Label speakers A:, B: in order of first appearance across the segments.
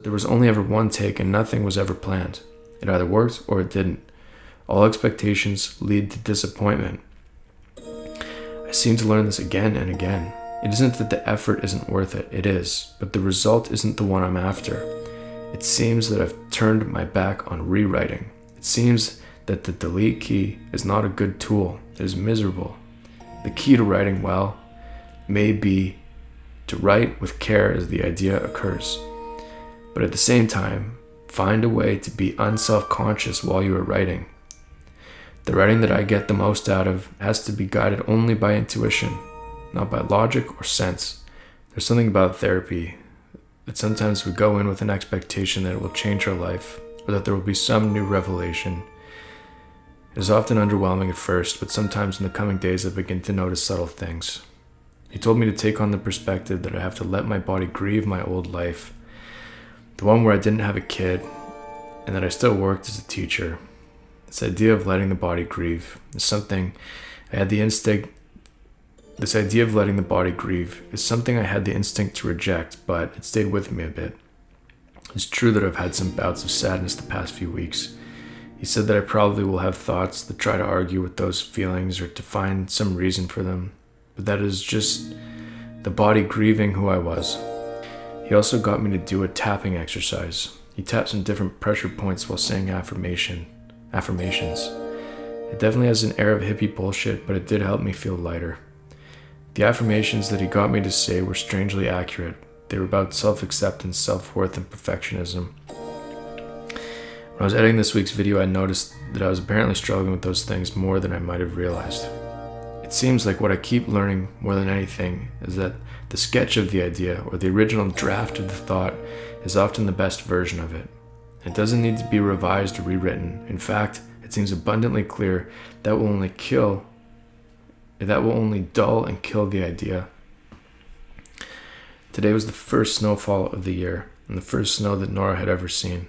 A: There was only ever one take and nothing was ever planned. It either worked or it didn't. All expectations lead to disappointment. I seem to learn this again and again. It isn't that the effort isn't worth it, it is, but the result isn't the one I'm after. It seems that I've turned my back on rewriting. It seems that the delete key is not a good tool, it is miserable. The key to writing well may be to write with care as the idea occurs. But at the same time, find a way to be unself-conscious while you are writing. The writing that I get the most out of has to be guided only by intuition, not by logic or sense. There's something about therapy that sometimes we go in with an expectation that it will change our life, or that there will be some new revelation. It is often underwhelming at first, but sometimes in the coming days I begin to notice subtle things. He told me to take on the perspective that I have to let my body grieve my old life, the one where I didn't have a kid, and that I still worked as a teacher. This idea of letting the body grieve is something I had the instinct to reject, but it stayed with me a bit. It's true that I've had some bouts of sadness the past few weeks. He said that I probably will have thoughts that try to argue with those feelings or to find some reason for them, but that is just the body grieving who I was. He also got me to do a tapping exercise. He tapped some different pressure points while saying affirmations. It definitely has an air of hippie bullshit, but it did help me feel lighter. The affirmations that he got me to say were strangely accurate. They were about self-acceptance, self-worth, and perfectionism. When I was editing this week's video, I noticed that I was apparently struggling with those things more than I might have realized. It seems like what I keep learning more than anything is that the sketch of the idea or the original draft of the thought is often the best version of it. It doesn't need to be revised or rewritten. In fact, it seems abundantly clear that will only dull and kill the idea. Today was the first snowfall of the year, and the first snow that Nora had ever seen.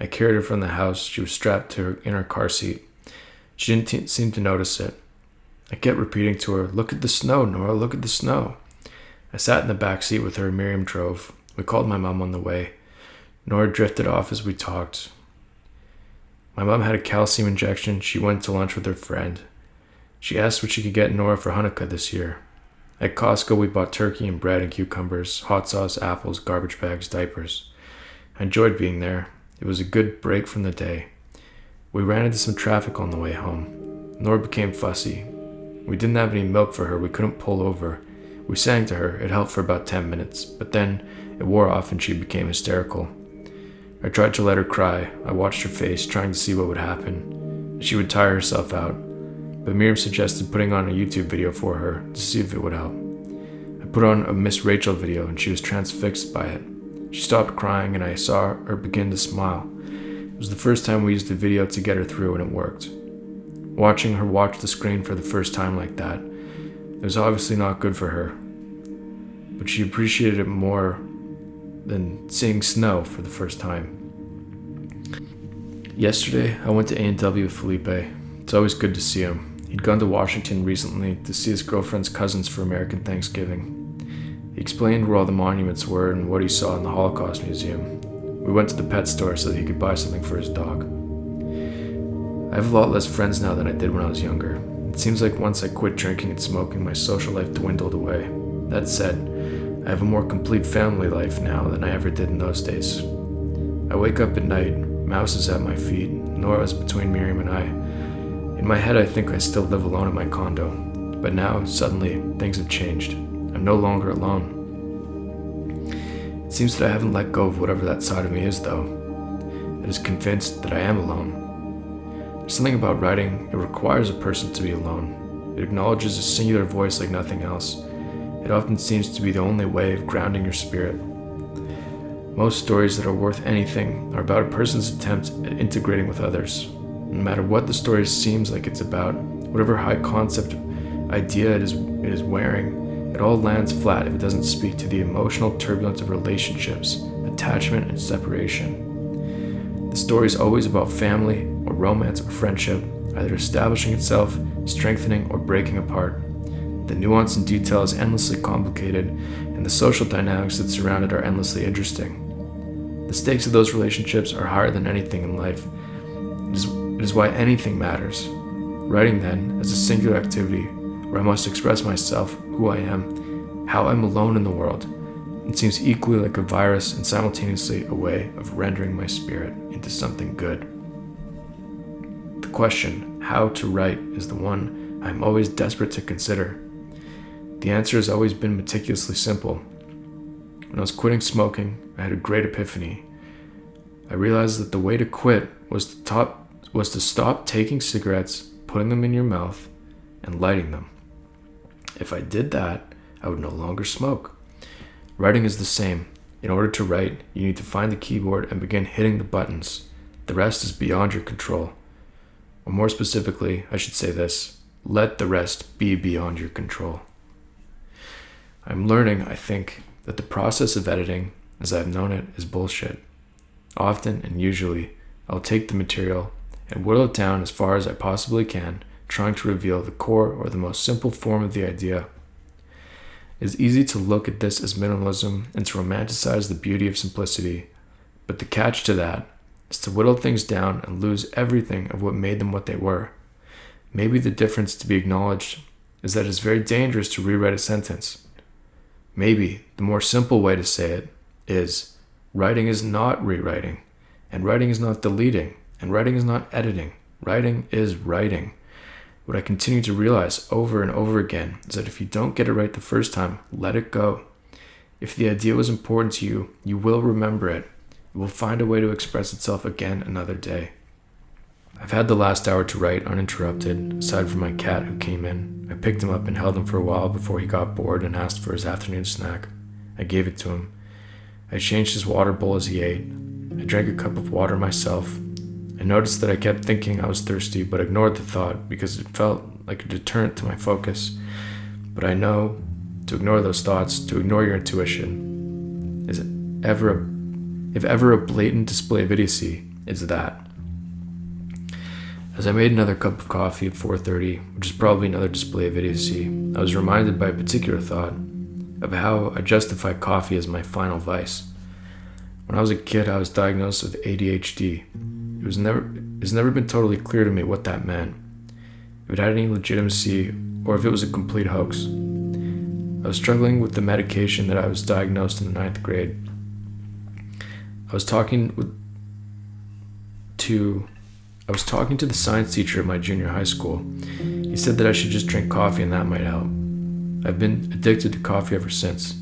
A: I carried her from the house. She was strapped in her car seat. She didn't seem to notice it. I kept repeating to her, "Look at the snow, Nora, look at the snow." I sat in the back seat with her and Miriam drove. We called my mom on the way. Nora drifted off as we talked. My mom had a calcium injection. She went to lunch with her friend. She asked what she could get Nora for Hanukkah this year. At Costco, we bought turkey and bread and cucumbers, hot sauce, apples, garbage bags, diapers. I enjoyed being there. It was a good break from the day. We ran into some traffic on the way home. Nora became fussy. We didn't have any milk for her. We couldn't pull over. We sang to her. It helped for about 10 minutes, but then it wore off and she became hysterical. I tried to let her cry. I watched her face, trying to see what would happen. She would tire herself out, but Miriam suggested putting on a YouTube video for her to see if it would help. I put on a Miss Rachel video and she was transfixed by it. She stopped crying and I saw her begin to smile. It was the first time we used the video to get her through and it worked. Watching her watch the screen for the first time like that, it was obviously not good for her, but she appreciated it more than seeing snow for the first time. Yesterday, I went to A&W with Felipe. It's always good to see him. He'd gone to Washington recently to see his girlfriend's cousins for American Thanksgiving. He explained where all the monuments were and what he saw in the Holocaust Museum. We went to the pet store so that he could buy something for his dog. I have a lot less friends now than I did when I was younger. It seems like once I quit drinking and smoking, my social life dwindled away. That said, I have a more complete family life now than I ever did in those days. I wake up at night, Mouse is at my feet, Nora is between Miriam and I. In my head, I think I still live alone in my condo, but now, suddenly, things have changed. I'm no longer alone. It seems that I haven't let go of whatever that side of me is, though. It is convinced that I am alone. There's something about writing, it requires a person to be alone. It acknowledges a singular voice like nothing else. It often seems to be the only way of grounding your spirit. Most stories that are worth anything are about a person's attempt at integrating with others. No matter what the story seems like it's about, whatever high concept idea it is wearing, it all lands flat if it doesn't speak to the emotional turbulence of relationships, attachment, and separation. The story is always about family, or romance, or friendship, either establishing itself, strengthening, or breaking apart. The nuance and detail is endlessly complicated, and the social dynamics that surround it are endlessly interesting. The stakes of those relationships are higher than anything in life. It is why anything matters. Writing, then, is a singular activity where I must express myself, who I am, how I'm alone in the world. It seems equally like a virus and simultaneously a way of rendering my spirit into something good. The question, how to write, is the one I'm always desperate to consider. The answer has always been meticulously simple. When I was quitting smoking, I had a great epiphany. I realized that the way to quit was to stop taking cigarettes, putting them in your mouth, and lighting them. If I did that, I would no longer smoke. Writing is the same. In order to write, you need to find the keyboard and begin hitting the buttons. The rest is beyond your control. Or more specifically, I should say this: let the rest be beyond your control. I'm learning, I think, that the process of editing, as I've known it, is bullshit. Often and usually, I'll take the material and whittle it down as far as I possibly can, trying to reveal the core or the most simple form of the idea. It is easy to look at this as minimalism and to romanticize the beauty of simplicity, but the catch to that is to whittle things down and lose everything of what made them what they were. Maybe the difference to be acknowledged is that it's very dangerous to rewrite a sentence. Maybe the more simple way to say it is, writing is not rewriting, and writing is not deleting, and writing is not editing. Writing is writing. What I continue to realize over and over again is that if you don't get it right the first time, let it go. If the idea was important to you, you will remember it. It will find a way to express itself again another day. I've had the last hour to write uninterrupted, aside from my cat who came in. I picked him up and held him for a while before he got bored and asked for his afternoon snack. I gave it to him. I changed his water bowl as he ate. I drank a cup of water myself. I noticed that I kept thinking I was thirsty, but ignored the thought because it felt like a deterrent to my focus. But I know to ignore those thoughts, to ignore your intuition, if ever a blatant display of idiocy, it's that. As I made another cup of coffee at 4:30, which is probably another display of idiocy, I was reminded by a particular thought of how I justify coffee as my final vice. When I was a kid, I was diagnosed with ADHD. It's never been totally clear to me what that meant, if it had any legitimacy, or if it was a complete hoax. I was struggling with the medication that I was diagnosed in the 9th grade. I was talking to the science teacher at my junior high school. He said that I should just drink coffee and that might help. I've been addicted to coffee ever since.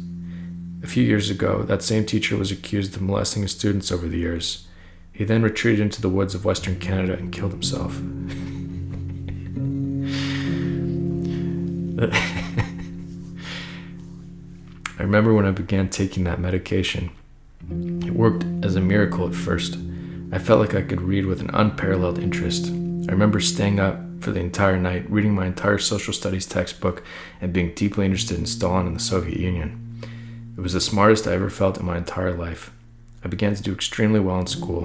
A: A few years ago, that same teacher was accused of molesting his students over the years. He then retreated into the woods of Western Canada and killed himself. I remember when I began taking that medication. It worked as a miracle at first. I felt like I could read with an unparalleled interest. I remember staying up for the entire night, reading my entire social studies textbook, and being deeply interested in Stalin and the Soviet Union. It was the smartest I ever felt in my entire life. I began to do extremely well in school.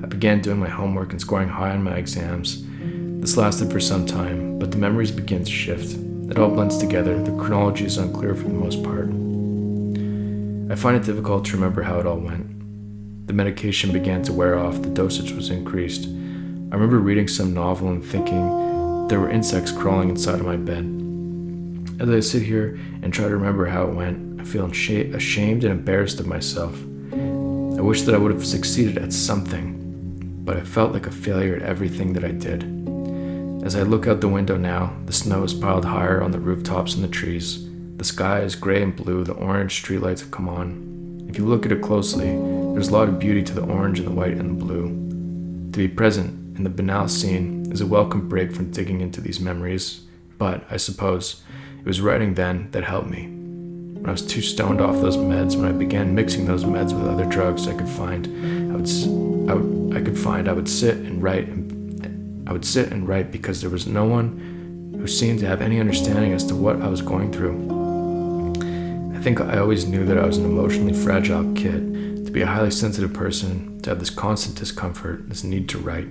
A: I began doing my homework and scoring high on my exams. This lasted for some time, but the memories began to shift. It all blends together. The chronology is unclear for the most part. I find it difficult to remember how it all went. The medication began to wear off. The dosage was increased. I remember reading some novel and thinking there were insects crawling inside of my bed. As I sit here and try to remember how it went, I feel ashamed and embarrassed of myself. I wish that I would have succeeded at something, but I felt like a failure at everything that I did. As I look out the window now, the snow is piled higher on the rooftops and the trees. The sky is gray and blue, the orange streetlights have come on. If you look at it closely, there's a lot of beauty to the orange and the white and the blue. To be present in the banal scene is a welcome break from digging into these memories, but I suppose it was writing then that helped me. When I was too stoned off those meds, when I began mixing those meds with other drugs I would sit and write because there was no one who seemed to have any understanding as to what I was going through. I think I always knew that I was an emotionally fragile kid, to be a highly sensitive person, to have this constant discomfort, this need to write.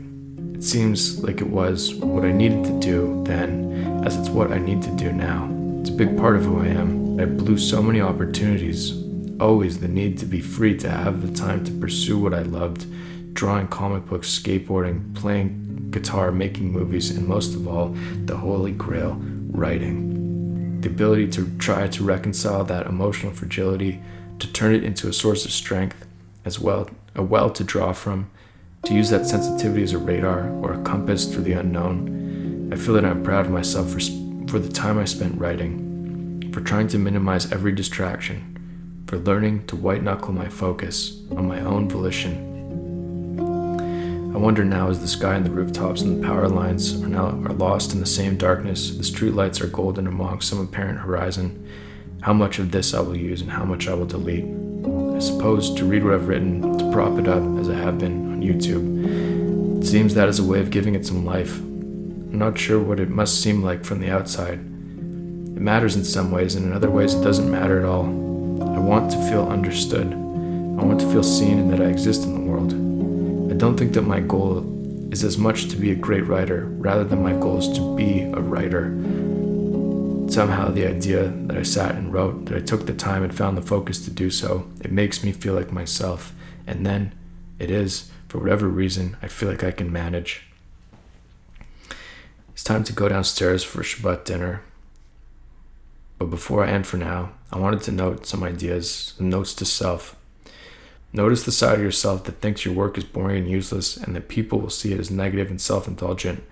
A: It seems like it was what I needed to do then, as it's what I need to do now. It's a big part of who I am. I blew so many opportunities always the need to be free, to have the time to pursue what I loved: drawing comic books, skateboarding, playing guitar, making movies, and most of all, the holy grail, writing. The ability to try to reconcile that emotional fragility, to turn it into a source of strength, as well, a well to draw from, to use that sensitivity as a radar or a compass through the unknown. I feel that I'm proud of myself for the time I spent writing, for trying to minimize every distraction, for learning to white-knuckle my focus on my own volition. I wonder now, as the sky and the rooftops and the power lines are lost in the same darkness, the streetlights are golden among some apparent horizon, how much of this I will use and how much I will delete. I suppose to read what I've written, to prop it up as I have been on YouTube, it seems that is a way of giving it some life. I'm not sure what it must seem like from the outside. It matters in some ways, and in other ways it doesn't matter at all. I want to feel understood. I want to feel seen and that I exist in the world. I don't think that my goal is as much to be a great writer, rather than my goal is to be a writer. Somehow the idea that I sat and wrote, that I took the time and found the focus to do so, it makes me feel like myself. And then it is, for whatever reason, I feel like I can manage. It's time to go downstairs for Shabbat dinner. But before I end for now, I wanted to note some ideas, some notes to self. Notice the side of yourself that thinks your work is boring and useless, and that people will see it as negative and self-indulgent.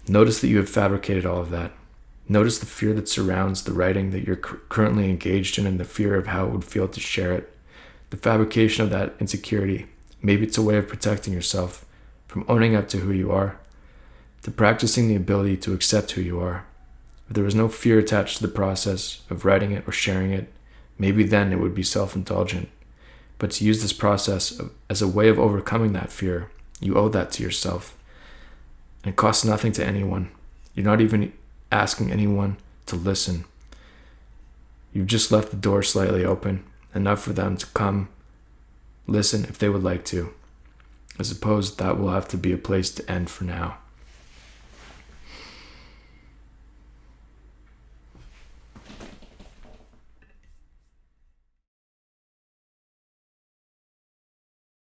A: Notice that you have fabricated all of that. Notice the fear that surrounds the writing that you're currently engaged in, and the fear of how it would feel to share it. The fabrication of that insecurity. Maybe it's a way of protecting yourself from owning up to who you are, to practicing the ability to accept who you are. If there was no fear attached to the process of writing it or sharing it, maybe then it would be self-indulgent. But to use this process as a way of overcoming that fear, you owe that to yourself. And it costs nothing to anyone. You're not even asking anyone to listen. You've just left the door slightly open, enough for them to come listen if they would like to. I suppose that will have to be a place to end for now.